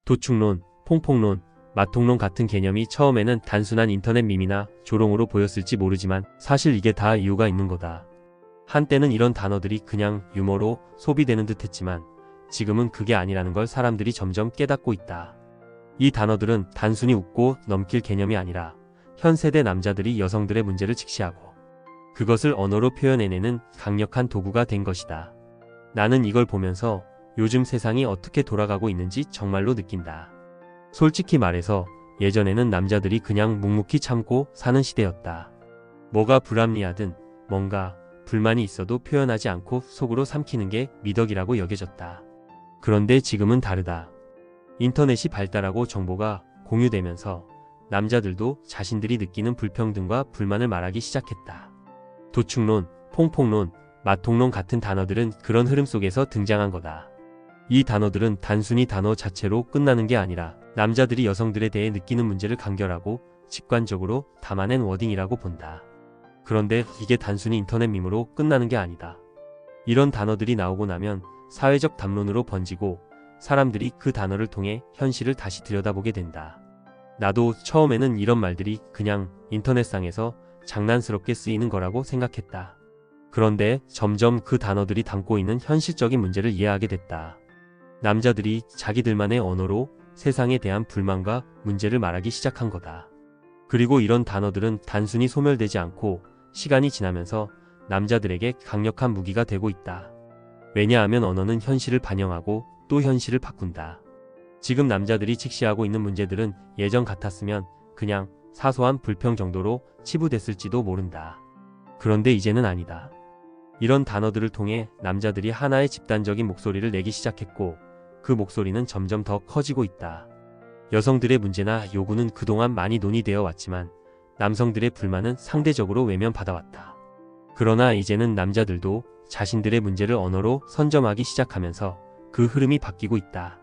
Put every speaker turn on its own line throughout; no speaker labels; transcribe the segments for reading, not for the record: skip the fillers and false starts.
도축론, 퐁퐁론, 마통론 같은 개념이 처음에는 단순한 인터넷 밈이나 조롱으로 보였을지 모르지만 사실 이게 다 이유가 있는 거다. 한때는 이런 단어들이 그냥 유머로 소비되는 듯 했지만 지금은 그게 아니라는 걸 사람들이 점점 깨닫고 있다. 이 단어들은 단순히 웃고 넘길 개념이 아니라 현 세대 남자들이 여성들의 문제를 직시하고 그것을 언어로 표현해내는 강력한 도구가 된 것이다. 나는 이걸 보면서 요즘 세상이 어떻게 돌아가고 있는지 정말로 느낀다. 솔직히 말해서 예전에는 남자들이 그냥 묵묵히 참고 사는 시대였다. 뭐가 불합리하든 뭔가 불만이 있어도 표현하지 않고 속으로 삼키는 게 미덕이라고 여겨졌다. 그런데 지금은 다르다. 인터넷이 발달하고 정보가 공유되면서 남자들도 자신들이 느끼는 불평등과 불만을 말하기 시작했다. 도축론, 퐁퐁론, 마통론 같은 단어들은 그런 흐름 속에서 등장한 거다. 이 단어들은 단순히 단어 자체로 끝나는 게 아니라 남자들이 여성들에 대해 느끼는 문제를 간결하고 직관적으로 담아낸 워딩이라고 본다. 그런데 이게 단순히 인터넷 밈으로 끝나는 게 아니다. 이런 단어들이 나오고 나면 사회적 담론으로 번지고 사람들이 그 단어를 통해 현실을 다시 들여다보게 된다. 나도 처음에는 이런 말들이 그냥 인터넷상에서 장난스럽게 쓰이는 거라고 생각했다. 그런데 점점 그 단어들이 담고 있는 현실적인 문제를 이해하게 됐다. 남자들이 자기들만의 언어로 세상에 대한 불만과 문제를 말하기 시작한 거다. 그리고 이런 단어들은 단순히 소멸되지 않고 시간이 지나면서 남자들에게 강력한 무기가 되고 있다. 왜냐하면 언어는 현실을 반영하고 또 현실을 바꾼다. 지금 남자들이 직시하고 있는 문제들은 예전 같았으면 그냥 사소한 불평 정도로 치부됐을지도 모른다. 그런데 이제는 아니다. 이런 단어들을 통해 남자들이 하나의 집단적인 목소리를 내기 시작했고 그 목소리는 점점 더 커지고 있다. 여성들의 문제나 요구는 그동안 많이 논의되어 왔지만 남성들의 불만은 상대적으로 외면받아왔다. 그러나 이제는 남자들도 자신들의 문제를 언어로 선점하기 시작하면서 그 흐름이 바뀌고 있다.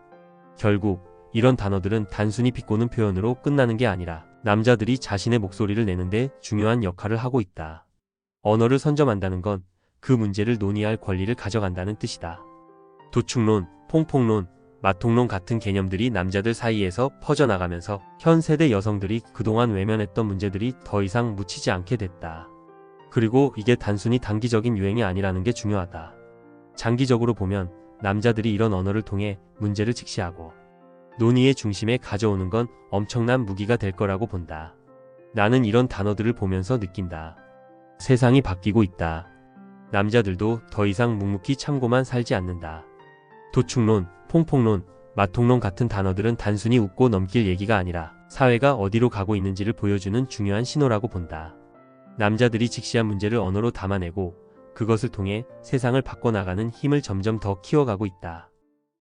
결국 이런 단어들은 단순히 비꼬는 표현으로 끝나는 게 아니라 남자들이 자신의 목소리를 내는데 중요한 역할을 하고 있다. 언어를 선점한다는 건 그 문제를 논의할 권리를 가져간다는 뜻이다. 도축론, 퐁퐁론, 마통론 같은 개념들이 남자들 사이에서 퍼져나가면서 현 세대 여성들이 그동안 외면했던 문제들이 더 이상 묻히지 않게 됐다. 그리고 이게 단순히 단기적인 유행이 아니라는 게 중요하다. 장기적으로 보면 남자들이 이런 언어를 통해 문제를 직시하고 논의의 중심에 가져오는 건 엄청난 무기가 될 거라고 본다. 나는 이런 단어들을 보면서 느낀다. 세상이 바뀌고 있다. 남자들도 더 이상 묵묵히 참고만 살지 않는다. 도축론, 퐁퐁론, 마통론 같은 단어들은 단순히 웃고 넘길 얘기가 아니라 사회가 어디로 가고 있는지를 보여주는 중요한 신호라고 본다. 남자들이 직시한 문제를 언어로 담아내고 그것을 통해 세상을 바꿔나가는 힘을 점점 더 키워가고 있다.